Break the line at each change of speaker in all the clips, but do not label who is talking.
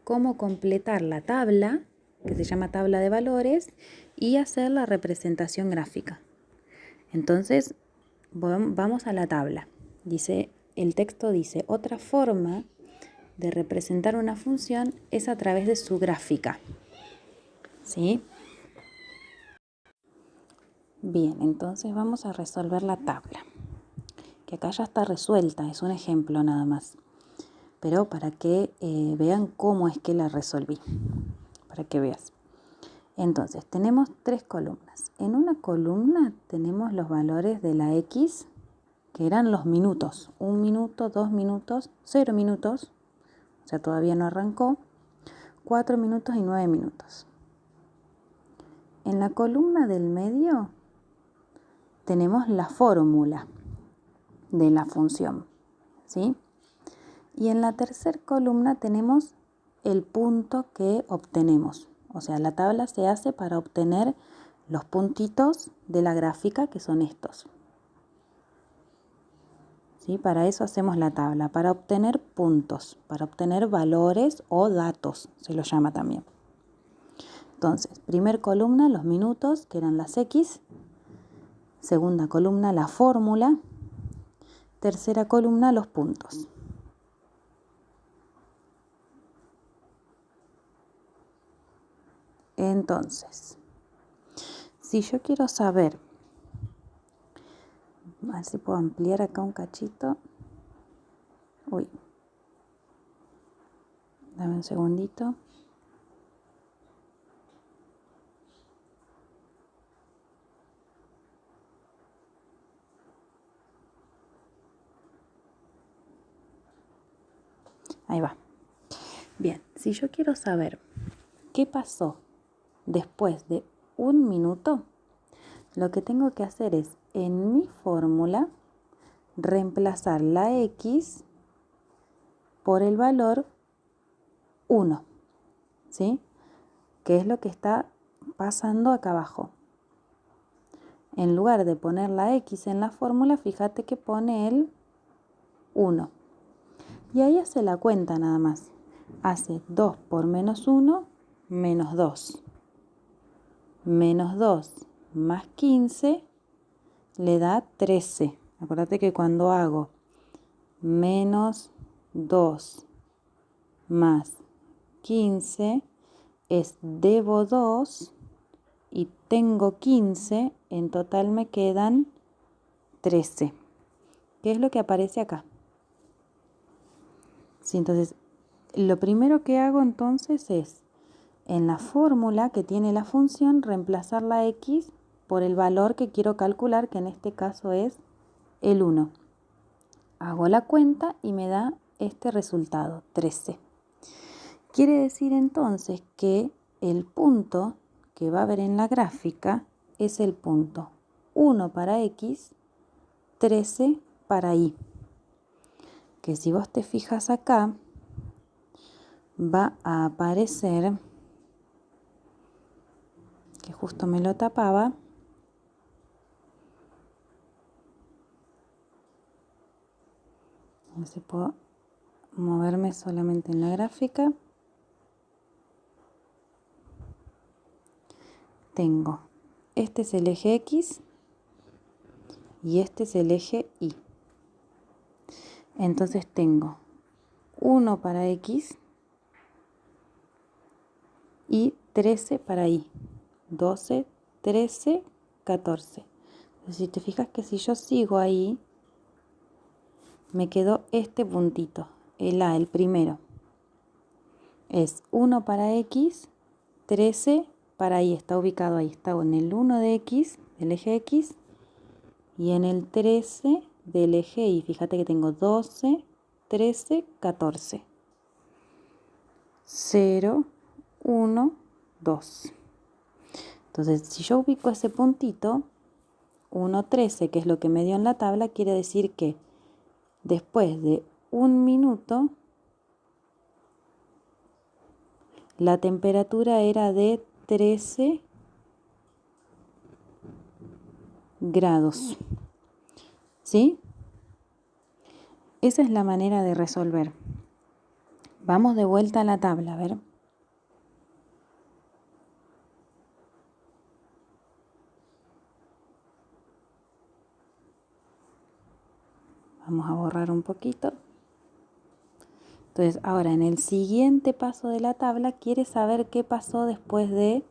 cómo completar la tabla, que se llama tabla de valores, y hacer la representación gráfica. Entonces, vamos a la tabla. El texto dice, otra forma de representar una función es a través de su gráfica. ¿Sí? Bien, entonces vamos a resolver la tabla, que acá ya está resuelta, es un ejemplo nada más, pero para que vean cómo es que la resolví, para que veas. Entonces, tenemos 3 columnas. En una columna tenemos los valores de la X, que eran los minutos. 1 minuto, 2 minutos, 0 minutos, o sea, todavía no arrancó, 4 minutos y 9 minutos. En la columna del medio tenemos la fórmula de la función, ¿sí? Y en la tercera columna tenemos el punto que obtenemos. O sea, la tabla se hace para obtener los puntitos de la gráfica, que son estos. ¿Sí? Para eso hacemos la tabla, para obtener puntos, para obtener valores o datos, se lo llama también. Entonces, primer columna, los minutos, que eran las X. Segunda columna, la fórmula. Tercera columna, los puntos. Entonces, si yo quiero saber, a ver si puedo ampliar acá un cachito. Uy, dame un segundito. Ahí va. Bien, si yo quiero saber qué pasó después de 1 minuto, lo que tengo que hacer es, en mi fórmula, reemplazar la X por el valor 1, ¿sí? Que es lo que está pasando acá abajo. En lugar de poner la X en la fórmula, fíjate que pone el 1. Y ahí hace la cuenta nada más. Hace 2 por menos 1, menos 2. Menos 2 más 15 le da 13. Acuérdate que cuando hago menos 2 más 15 es debo 2 y tengo 15, en total me quedan 13. ¿Qué es lo que aparece acá? Sí, entonces, lo primero que hago entonces es, en la fórmula que tiene la función, reemplazar la X por el valor que quiero calcular, que en este caso es el 1. Hago la cuenta y me da este resultado, 13. Quiere decir entonces que el punto que va a ver en la gráfica es el punto 1 para X, 13 para Y. Que si vos te fijas acá, va a aparecer, que justo me lo tapaba, a ver si puedo moverme solamente en la gráfica. Tengo, este es el eje X y este es el eje Y. Entonces tengo 1 para X y 13 para Y. 12, 13, 14. Entonces, si te fijas que si yo sigo ahí, me quedó este puntito, el A, el primero. Es 1 para X, 13 para Y, está ubicado ahí, está en el 1 de X, del eje X, y en el 13 del eje Y. Fíjate que tengo 12, 13, 14. 0, 1, 2. Entonces, si yo ubico ese puntito, 1, 13, que es lo que me dio en la tabla, quiere decir que después de 1 minuto, la temperatura era de 13 grados. ¿Sí? Esa es la manera de resolver. Vamos de vuelta a la tabla, a ver. Vamos a borrar un poquito. Entonces, ahora en el siguiente paso de la tabla, quiere saber qué pasó después de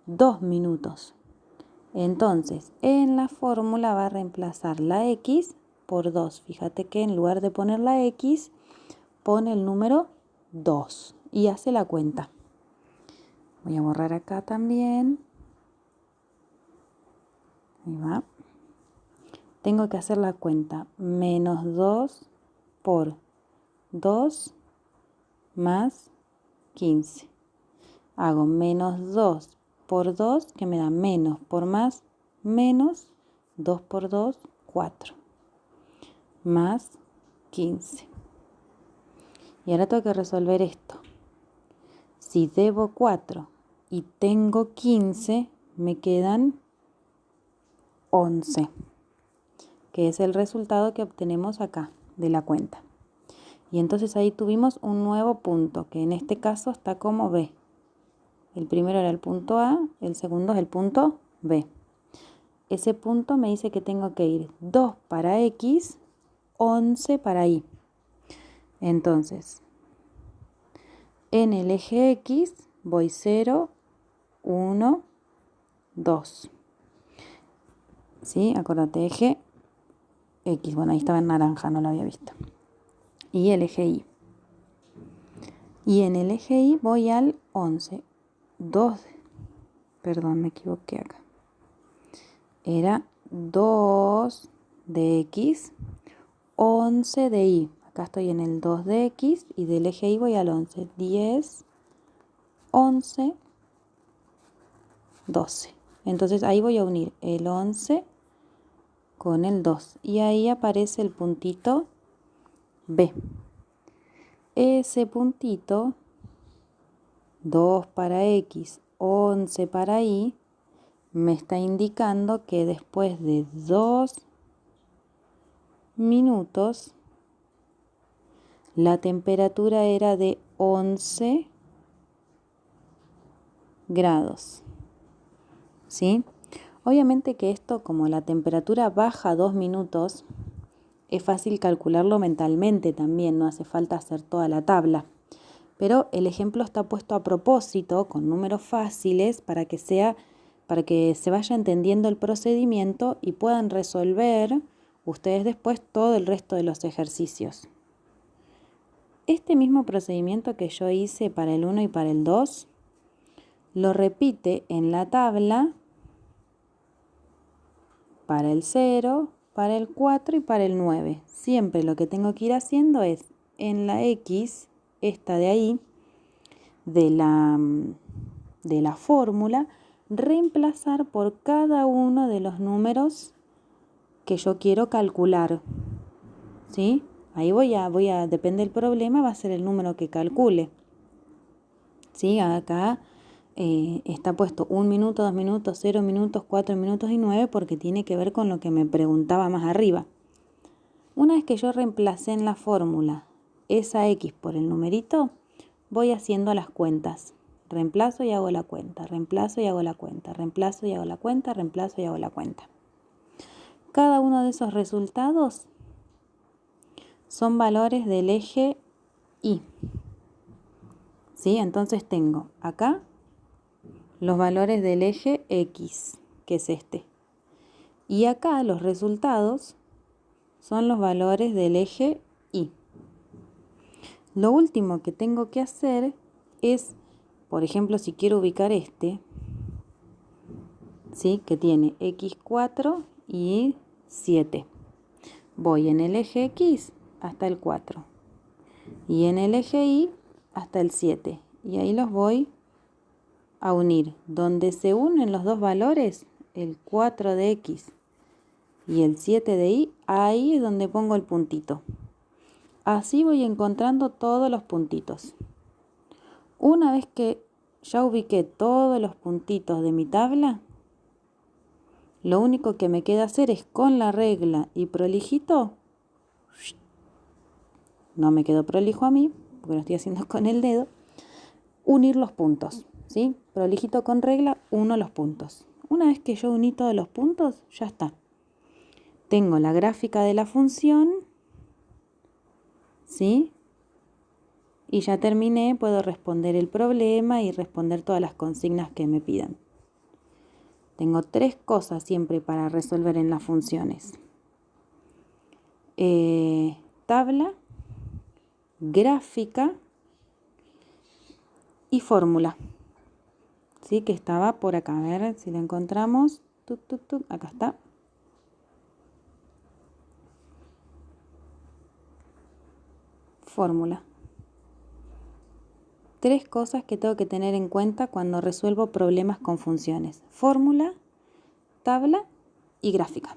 2 minutos. Entonces, en la fórmula va a reemplazar la X por 2. Fíjate que en lugar de poner la X, pone el número 2 y hace la cuenta. Voy a borrar acá también. Ahí va. Tengo que hacer la cuenta. Menos 2 por 2 más 15. Hago menos 2 por 2, que me da menos por más, menos 2 por 2, 4. Más 15. Y ahora tengo que resolver esto. Si debo 4 y tengo 15, me quedan 11, que es el resultado que obtenemos acá de la cuenta. Y entonces ahí tuvimos un nuevo punto, que en este caso está como B. El primero era el punto A, el segundo es el punto B. Ese punto me dice que tengo que ir 2 para X, 11 para Y. Entonces, en el eje X voy 0, 1, 2. ¿Sí? Acuérdate, eje X. Bueno, ahí estaba en naranja, no lo había visto. Y el eje Y. Y en el eje Y voy al 11. 2. Perdón, me equivoqué acá. Era 2 de X, 11 de Y. Acá estoy en el 2 de X y del eje Y voy al 11. 10, 11, 12. Entonces ahí voy a unir el 11 con el 2. Y ahí aparece el puntito B. Ese puntito, 2 para X, 11 para Y, me está indicando que después de 2 minutos la temperatura era de 11 grados. ¿Sí? Obviamente que esto, como la temperatura baja 2 minutos, es fácil calcularlo mentalmente también, no hace falta hacer toda la tabla. Pero el ejemplo está puesto a propósito, con números fáciles, para que se vaya entendiendo el procedimiento y puedan resolver ustedes después todo el resto de los ejercicios. Este mismo procedimiento que yo hice para el 1 y para el 2, lo repite en la tabla para el 0, para el 4 y para el 9. Siempre lo que tengo que ir haciendo es en la X, esta de ahí, de la fórmula, reemplazar por cada uno de los números que yo quiero calcular. ¿Sí? Ahí depende del problema, va a ser el número que calcule. ¿Sí? Acá está puesto 1 minuto, 2 minutos, 0 minutos, 4 minutos y 9 porque tiene que ver con lo que me preguntaba más arriba. Una vez que yo reemplacé en la fórmula esa X por el numerito, voy haciendo las cuentas. Reemplazo y hago la cuenta, reemplazo y hago la cuenta, reemplazo y hago la cuenta, reemplazo y hago la cuenta. Cada uno de esos resultados son valores del eje Y. ¿Sí? Entonces tengo acá los valores del eje X, que es este. Y acá los resultados son los valores del eje Y. Lo último que tengo que hacer es, por ejemplo, si quiero ubicar este, ¿sí? Que tiene X4 y 7. Voy en el eje X hasta el 4 y en el eje Y hasta el 7. Y ahí los voy a unir. Donde se unen los dos valores, el 4 de X y el 7 de Y, ahí es donde pongo el puntito. Así voy encontrando todos los puntitos. Una vez que ya ubiqué todos los puntitos de mi tabla, lo único que me queda hacer es con la regla y prolijito. No me quedó prolijo a mí, porque lo estoy haciendo con el dedo, unir los puntos, ¿sí? Prolijito con regla, uno los puntos. Una vez que yo uní todos los puntos, ya está. Tengo la gráfica de la función, ¿sí? Y ya terminé, puedo responder el problema y responder todas las consignas que me pidan. Tengo 3 cosas siempre para resolver en las funciones. Tabla, gráfica y fórmula. ¿Sí? Que estaba por acá. A ver si la encontramos. Acá está. Fórmula. 3 cosas que tengo que tener en cuenta cuando resuelvo problemas con funciones. Fórmula, tabla y gráfica.